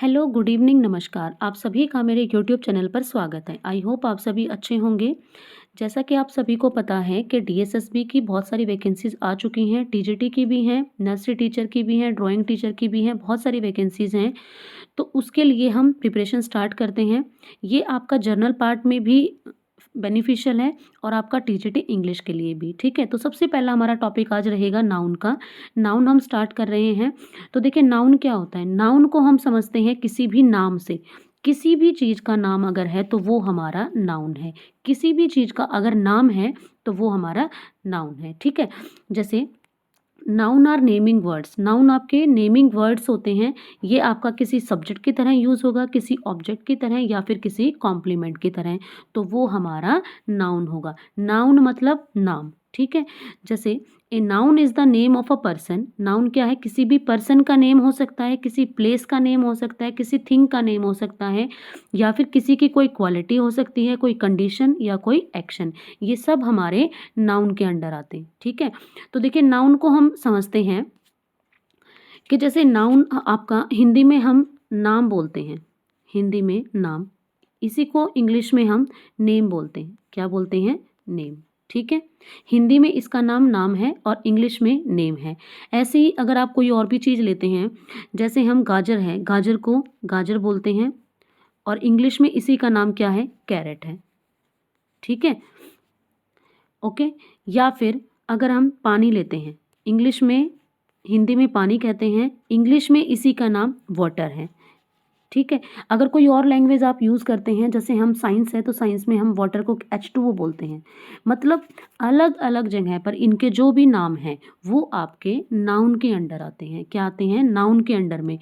Hello, good evening, नमस्कार। आप सभी का मेरे यूट्यूब चैनल पर स्वागत है। आई होप आप सभी अच्छे होंगे। जैसा कि आप सभी को पता है कि डीएसएसबी की बहुत सारी वैकेंसीज़ आ चुकी हैं, टीजीटी की भी हैं, नर्सरी टीचर की भी हैं, ड्राइंग टीचर की भी हैं, बहुत सारी वैकेंसीज़ हैं। तो उसके लिए हम प्रिपरेशन स्टार्ट करते हैं। ये आपका जर्नल पार्ट में भी बेनिफिशियल है और आपका टीजीटी इंग्लिश के लिए भी, ठीक है। तो सबसे पहला हमारा टॉपिक आज रहेगा नाउन का। नाउन हम स्टार्ट कर रहे हैं। तो देखिए नाउन क्या होता है। नाउन को हम समझते हैं किसी भी नाम से। किसी भी चीज़ का नाम अगर है तो वो हमारा नाउन है। किसी भी चीज़ का अगर नाम है तो वो हमारा नाउन है, ठीक है। जैसे noun are naming words. Noun आपके नेमिंग वर्ड्स होते हैं। ये आपका किसी सब्जेक्ट की तरह यूज़ होगा, किसी ऑब्जेक्ट की तरह या फिर किसी कॉम्प्लीमेंट की तरह, तो वो हमारा नाउन होगा। नाउन मतलब नाम, ठीक है। जैसे a noun is the name of a person. Noun क्या है, किसी भी पर्सन का नेम हो सकता है, किसी प्लेस का नेम हो सकता है, किसी थिंग का नेम हो सकता है, या फिर किसी की कोई क्वालिटी हो सकती है, कोई कंडीशन या कोई एक्शन। ये सब हमारे नाउन के अंडर आते हैं, ठीक है। तो देखिए नाउन को हम समझते हैं कि जैसे नाउन आपका हिंदी में हम नाम बोलते हैं। हिंदी में नाम, इसी को इंग्लिश में हम नेम बोलते हैं। क्या बोलते हैं? नेम, ठीक है। हिंदी में इसका नाम है और इंग्लिश में नेम है। ऐसे ही अगर आप कोई और भी चीज़ लेते हैं, जैसे हम गाजर है, गाजर को गाजर बोलते हैं और इंग्लिश में इसी का नाम क्या है? कैरेट है, ठीक है, ओके। या फिर अगर हम पानी लेते हैं, इंग्लिश में, हिंदी में पानी कहते हैं, इंग्लिश में इसी का नाम वाटर है, ठीक है। अगर कोई और लैंग्वेज आप यूज़ करते हैं, जैसे हम साइंस है तो साइंस में हम वाटर को H2O बोलते हैं। मतलब अलग अलग जगह पर इनके जो भी नाम हैं वो आपके नाउन के अंडर आते हैं। क्या आते हैं? नाउन के अंडर में।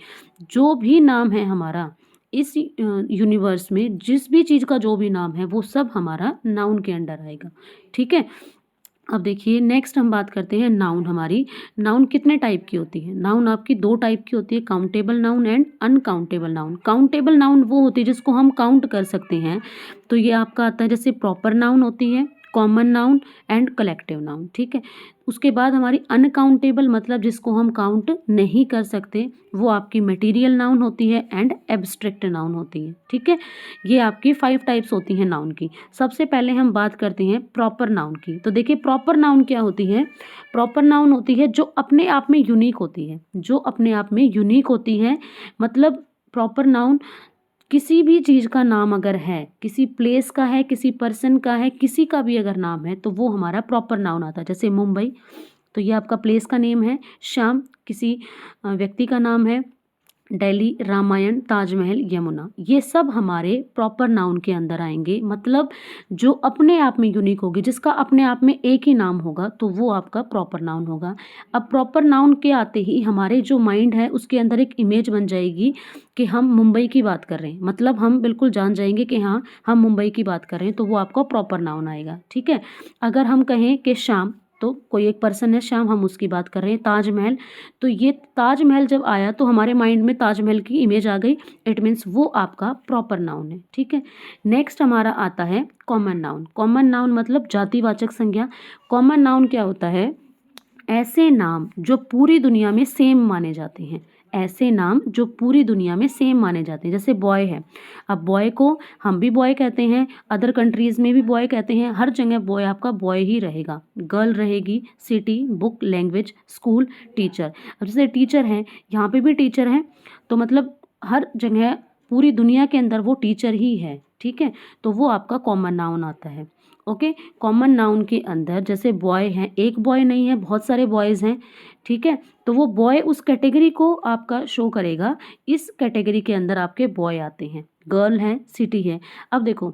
जो भी नाम है हमारा इस यूनिवर्स में, जिस भी चीज़ का जो भी नाम है वो सब हमारा नाउन के अंडर आएगा, ठीक है। अब देखिए नेक्स्ट हम बात करते हैं नाउन। हमारी नाउन कितने टाइप की होती है? नाउन आपकी दो टाइप की होती है, countable noun and uncountable noun. Countable noun वो होती है जिसको हम काउंट कर सकते हैं। तो ये आपका आता है जैसे प्रॉपर नाउन होती है, common noun and collective noun, ठीक है। उसके बाद हमारी अनकाउंटेबल मतलब जिसको हम काउंट नहीं कर सकते, वो आपकी मटेरियल नाउन होती है एंड एब्स्ट्रैक्ट नाउन होती है, ठीक है। ये आपकी 5 टाइप्स होती हैं नाउन की। सबसे पहले हम बात करते हैं प्रॉपर नाउन की। तो देखिए प्रॉपर नाउन क्या होती है? प्रॉपर नाउन होती है जो अपने आप में यूनिक होती है, जो अपने आप में यूनिक होती है। मतलब प्रॉपर नाउन किसी भी चीज़ का नाम अगर है, किसी प्लेस का है, किसी पर्सन का है, किसी का भी अगर नाम है तो वो हमारा प्रॉपर नाउन आता है। जैसे मुंबई, तो ये आपका प्लेस का नेम है। श्याम किसी व्यक्ति का नाम है। दिल्ली, रामायण, ताजमहल, यमुना, ये सब हमारे प्रॉपर नाउन के अंदर आएंगे। मतलब जो अपने आप में यूनिक होगी, जिसका अपने आप में एक ही नाम होगा, तो वो आपका प्रॉपर नाउन होगा। अब प्रॉपर नाउन के आते ही हमारे जो माइंड है उसके अंदर एक इमेज बन जाएगी कि हम मुंबई की बात कर रहे हैं। मतलब हम बिल्कुल जान जाएंगे कि हाँ हम मुंबई की बात कर रहे हैं, तो वो आपका प्रॉपर नाउन आएगा, ठीक है। अगर हम कहें कि श्याम, तो कोई एक पर्सन है श्याम, हम उसकी बात कर रहे हैं। ताजमहल, तो ये ताजमहल जब आया तो हमारे माइंड में ताजमहल की इमेज आ गई। इट मीन्स वो आपका प्रॉपर नाउन है, ठीक है। नेक्स्ट हमारा आता है कॉमन नाउन। कॉमन नाउन मतलब जातिवाचक संज्ञा। कॉमन नाउन क्या होता है? ऐसे नाम जो पूरी दुनिया में सेम माने जाते हैं। ऐसे नाम जो पूरी दुनिया में सेम माने जाते हैं। जैसे बॉय है, अब बॉय को हम भी बॉय कहते हैं, अदर कंट्रीज़ में भी बॉय कहते हैं, हर जगह बॉय आपका बॉय ही रहेगा। गर्ल रहेगी, city, book, language, school, teacher. अब जैसे टीचर हैं, यहाँ पे भी टीचर हैं, तो मतलब हर जगह पूरी दुनिया के अंदर वो टीचर ही है, ठीक है। तो वो आपका कॉमन नाउन आता है, ओके। कॉमन नाउन के अंदर जैसे बॉय हैं, एक बॉय नहीं है, बहुत सारे बॉयज़ हैं, ठीक है। तो वो बॉय उस कैटेगरी को आपका शो करेगा। इस कैटेगरी के अंदर आपके बॉय आते हैं। गर्ल है, सिटी है। अब देखो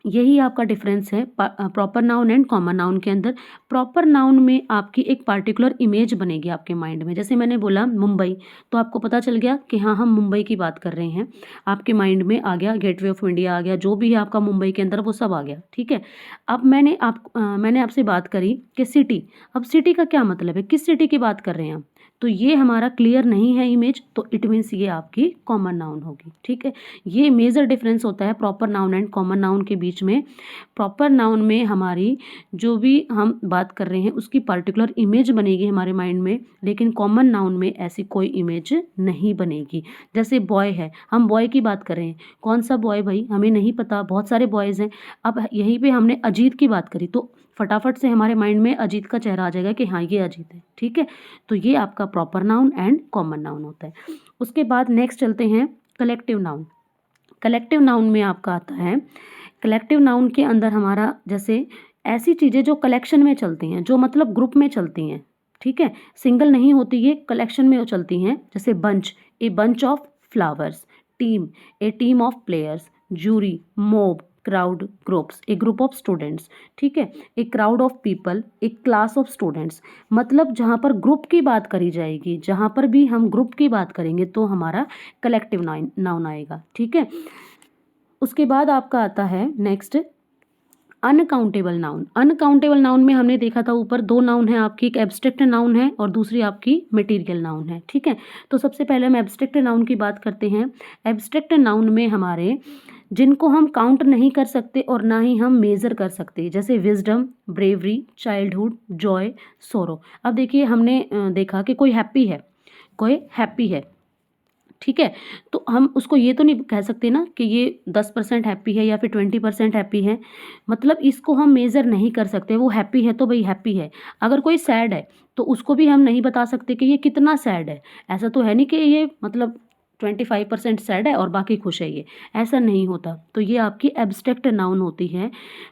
यही आपका डिफरेंस है proper noun and common noun के अंदर। प्रॉपर नाउन में आपकी एक पार्टिकुलर इमेज बनेगी आपके माइंड में। जैसे मैंने बोला मुंबई, तो आपको पता चल गया कि हाँ हम मुंबई की बात कर रहे हैं। आपके माइंड में आ गया, गेटवे ऑफ इंडिया आ गया, जो भी है आपका मुंबई के अंदर वो सब आ गया, ठीक है। अब मैंने आपसे बात करी कि सिटी। अब सिटी का क्या मतलब है? किस सिटी की बात कर रहे हैं हम? तो ये हमारा क्लियर नहीं है इमेज, तो इट मीन्स ये आपकी कॉमन नाउन होगी। ठीक है, ये मेजर डिफरेंस होता है proper noun and common noun के बीच में। प्रॉपर नाउन में हमारी जो भी हम बात कर रहे हैं उसकी पर्टिकुलर इमेज बनेगी हमारे माइंड में, लेकिन कॉमन नाउन में ऐसी कोई इमेज नहीं बनेगी। जैसे बॉय है, हम बॉय की बात कर रहे हैं, कौन सा बॉय भाई हमें नहीं पता, बहुत सारे बॉयज़ हैं। अब यहीं पे हमने अजीत की बात करी तो फटाफट से हमारे माइंड में अजीत का चेहरा आ जाएगा कि हाँ ये अजीत है। ठीक है, तो ये आपका proper noun and common noun होता है। उसके बाद नेक्स्ट चलते हैं कलेक्टिव नाउन। कलेक्टिव नाउन में आपका आता है, कलेक्टिव नाउन के अंदर हमारा जैसे ऐसी चीज़ें जो कलेक्शन में चलती हैं, जो मतलब ग्रुप में चलती हैं। ठीक है, सिंगल नहीं होती, ये कलेक्शन में चलती हैं। जैसे bunch, a bunch of flowers, team, a team of players, jury, mob, crowd, groups, a group of students. ठीक है, a crowd of people, a class of students. मतलब जहाँ पर ग्रुप की बात करी जाएगी, जहाँ पर भी हम ग्रुप की बात करेंगे तो हमारा कलेक्टिव नाउन आएगा। ठीक है, उसके बाद आपका आता है next uncountable noun. Uncountable noun में हमने देखा था ऊपर दो नाउन है आपकी, एक एब्स्ट्रैक्ट नाउन है और दूसरी आपकी मटेरियल नाउन है। ठीक है, तो सबसे पहले हम एब्स्ट्रैक्ट नाउन की बात करते हैं। एब्स्ट्रैक्ट नाउन में हमारे जिनको हम काउंट नहीं कर सकते और ना ही हम मेज़र कर सकते, जैसे विजडम, ब्रेवरी, चाइल्डहुड, जॉय, सोरो। अब देखिए हमने देखा कि कोई हैप्पी है, कोई हैप्पी है। ठीक है, तो हम उसको ये तो नहीं कह सकते ना कि ये 10% हैप्पी है या फिर 20% हैप्पी है, मतलब इसको हम मेज़र नहीं कर सकते। वो हैप्पी है तो भाई हैप्पी है। अगर कोई सैड है तो उसको भी हम नहीं बता सकते कि ये कितना सैड है। ऐसा तो है नहीं कि ये मतलब 25% सैड है और बाकी खुश है, ये ऐसा नहीं होता। तो ये आपकी एब्स्ट्रैक्ट नाउन होती है,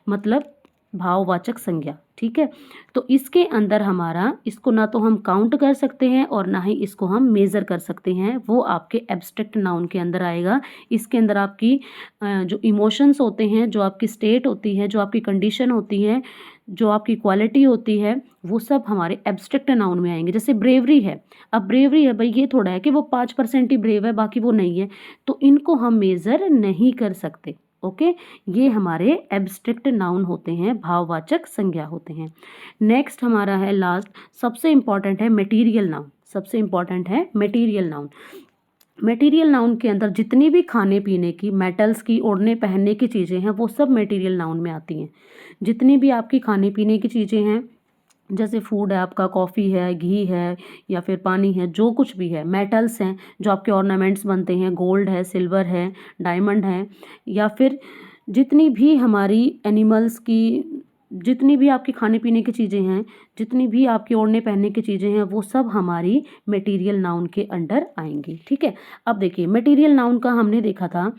मतलब भाववाचक संज्ञा। ठीक है, तो इसके अंदर हमारा इसको ना तो हम काउंट कर सकते हैं और ना ही इसको हम मेज़र कर सकते हैं, वो आपके एब्स्ट्रैक्ट नाउन के अंदर आएगा। इसके अंदर आपकी जो इमोशंस होते हैं, जो आपकी स्टेट होती है, जो आपकी कंडीशन होती है, जो आपकी क्वालिटी होती है, वो सब हमारे एब्स्ट्रैक्ट नाउन में आएंगे। जैसे ब्रेवरी है, अब ब्रेवरी है भाई, ये थोड़ा है कि वो 5% ही ब्रेव है, बाकी वो नहीं है, तो इनको हम मेज़र नहीं कर सकते। ओके, ये हमारे एब्स्ट्रैक्ट नाउन होते हैं, भाववाचक संज्ञा होते हैं। नेक्स्ट हमारा है लास्ट, सबसे इंपॉर्टेंट है मटेरियल नाउन। सबसे इंपॉर्टेंट है मटेरियल नाउन। मटेरियल नाउन के अंदर जितनी भी खाने पीने की, मेटल्स की, ओढ़ने पहनने की चीज़ें हैं, वो सब मटेरियल नाउन में आती हैं। जितनी भी आपकी खाने पीने की चीज़ें हैं, जैसे फूड है आपका, कॉफ़ी है, घी है या फिर पानी है, जो कुछ भी है, मेटल्स हैं जो आपके ऑर्नामेंट्स बनते हैं, गोल्ड है, सिल्वर है, डायमंड है, या फिर जितनी भी हमारी एनिमल्स की, जितनी भी आपकी खाने पीने की चीज़ें हैं, जितनी भी आपकी ओढ़ने पहनने की चीज़ें हैं, वो सब हमारी मटेरियल नाउन के अंडर आएंगी। ठीक है, अब देखिए मटेरियल नाउन का हमने देखा था,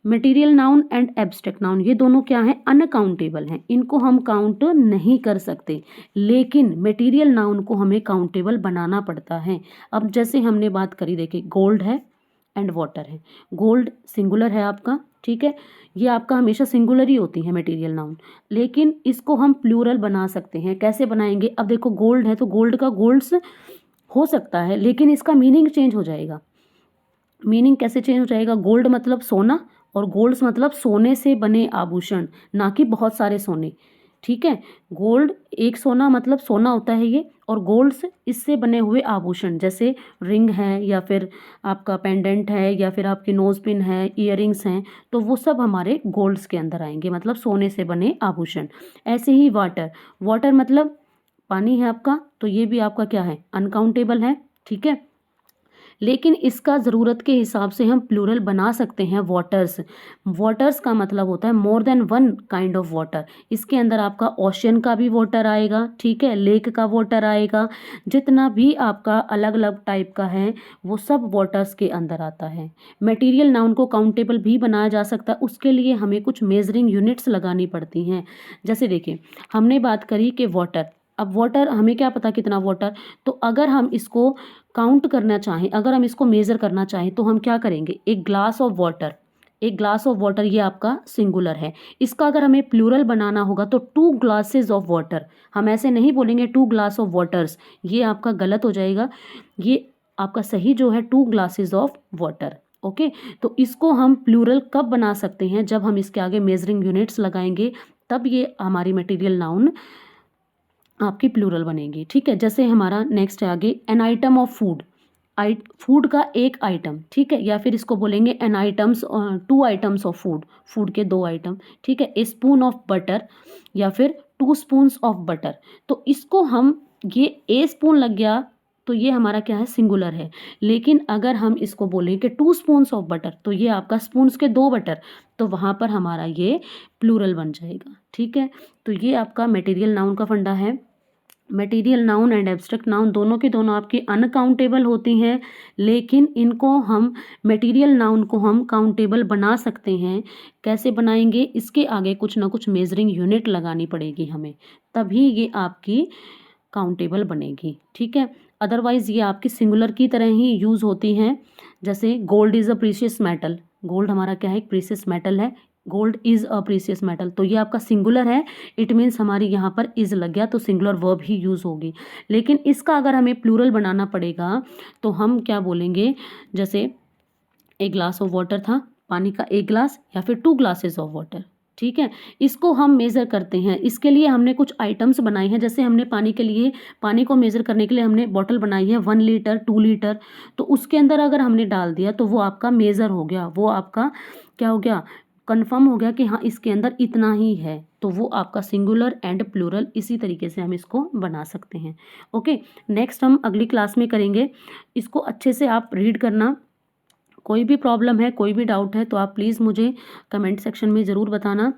material noun and abstract noun ये दोनों क्या हैं, अनकाउंटेबल हैं, इनको हम काउंट नहीं कर सकते, लेकिन मटेरियल नाउन को हमें काउंटेबल बनाना पड़ता है। अब जैसे हमने बात करी, देखिए गोल्ड है एंड वाटर है। गोल्ड सिंगुलर है आपका, ठीक है, ये आपका हमेशा सिंगुलर ही होती है मटेरियल नाउन, लेकिन इसको हम प्लूरल बना सकते हैं। कैसे बनाएंगे, अब देखो गोल्ड है तो गोल्ड का गोल्ड्स हो सकता है, लेकिन इसका मीनिंग चेंज हो जाएगा। मीनिंग कैसे चेंज हो जाएगा, गोल्ड मतलब सोना और गोल्ड्स मतलब सोने से बने आभूषण, ना कि बहुत सारे सोने। ठीक है, गोल्ड एक सोना मतलब सोना होता है ये, और गोल्ड्स इससे बने हुए आभूषण, जैसे रिंग है या फिर आपका पेंडेंट है या फिर आपकी नोज पिन है, इयररिंग्स हैं, तो वो सब हमारे गोल्ड्स के अंदर आएंगे, मतलब सोने से बने आभूषण। ऐसे ही वाटर, वाटर मतलब पानी है आपका, तो ये भी आपका क्या है, अनकाउंटेबल है। ठीक है, लेकिन इसका ज़रूरत के हिसाब से हम प्लूरल बना सकते हैं, वाटर्स। वाटर्स का मतलब होता है more than one kind of water. इसके अंदर आपका ओशन का भी वाटर आएगा, ठीक है, लेक का वाटर आएगा, जितना भी आपका अलग अलग टाइप का है वो सब वाटर्स के अंदर आता है। मटेरियल नाउन को काउंटेबल भी बनाया जा सकता है, उसके लिए हमें कुछ मेजरिंग यूनिट्स लगानी पड़ती हैं। जैसे देखिए हमने बात करी कि वाटर, अब वाटर हमें क्या पता कितना वाटर, तो अगर हम इसको काउंट करना चाहें, अगर हम इसको मेज़र करना चाहें तो हम क्या करेंगे, एक ग्लास ऑफ वाटर, एक ग्लास ऑफ वाटर ये आपका सिंगुलर है, इसका अगर हमें प्लूरल बनाना होगा तो 2 ग्लासेस ऑफ वाटर, हम ऐसे नहीं बोलेंगे 2 ग्लास ऑफ वाटर्स, ये आपका गलत हो जाएगा। ये आपका सही जो है 2 ग्लासेस ऑफ वाटर। ओके, तो इसको हम प्लूरल कब बना सकते हैं, जब हम इसके आगे मेजरिंग यूनिट्स लगाएंगे, तब ये हमारी मटेरियल नाउन आपकी प्लूरल बनेगी। ठीक है, जैसे हमारा नेक्स्ट है आगे an item of food, food का एक आइटम। ठीक है, या फिर इसको बोलेंगे an items, 2 items of food, food के 2 आइटम। ठीक है, ए स्पून ऑफ बटर या फिर 2 स्पून्स ऑफ बटर। तो इसको हम, ये ए स्पून लग गया तो ये हमारा क्या है, सिंगुलर है। लेकिन अगर हम इसको बोलें कि 2 स्पून्स ऑफ बटर, तो ये आपका स्पून्स के 2 बटर, तो वहाँ पर हमारा ये प्लूरल बन जाएगा। ठीक है, तो ये आपका मटेरियल नाउन का फंडा है। Material noun and abstract noun दोनों की दोनों आपकी अनकाउंटेबल होती हैं, लेकिन इनको हम, मटेरियल नाउन को हम काउंटेबल बना सकते हैं। कैसे बनाएंगे, इसके आगे कुछ ना कुछ मेजरिंग यूनिट लगानी पड़ेगी हमें, तभी ये आपकी काउंटेबल बनेगी। ठीक है, अदरवाइज़ ये आपकी सिंगुलर की तरह ही यूज़ होती हैं। जैसे gold is a precious metal, gold हमारा क्या है, एक प्रीशियस मेटल है। Gold is a precious metal, तो ये आपका सिंगुलर है, इट मीन्स हमारी यहाँ पर इज़ लग गया तो सिंगुलर वर्ब ही यूज़ होगी। लेकिन इसका अगर हमें प्लूरल बनाना पड़ेगा तो हम क्या बोलेंगे, जैसे एक ग्लास ऑफ वाटर था, पानी का एक ग्लास या फिर 2 ग्लासेस ऑफ वाटर। ठीक है, इसको हम मेज़र करते हैं, इसके लिए हमने कुछ आइटम्स बनाए हैं। जैसे हमने पानी के लिए, पानी को मेज़र करने के लिए हमने बॉटल बनाई है 1 लीटर 2 लीटर, तो उसके अंदर अगर हमने डाल दिया तो वो आपका मेज़र हो गया, वो आपका क्या हो गया, कंफर्म हो गया कि हाँ इसके अंदर इतना ही है, तो वो आपका सिंगुलर एंड प्लूरल इसी तरीके से हम इसको बना सकते हैं। ओके, नेक्स्ट हम अगली क्लास में करेंगे। इसको अच्छे से आप रीड करना। कोई भी प्रॉब्लम है, कोई भी डाउट है तो आप प्लीज़ मुझे कमेंट सेक्शन में ज़रूर बताना।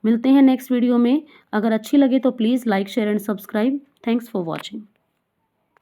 मिलते हैं नेक्स्ट वीडियो में। अगर अच्छी लगे तो please like share and subscribe. Thanks for watching.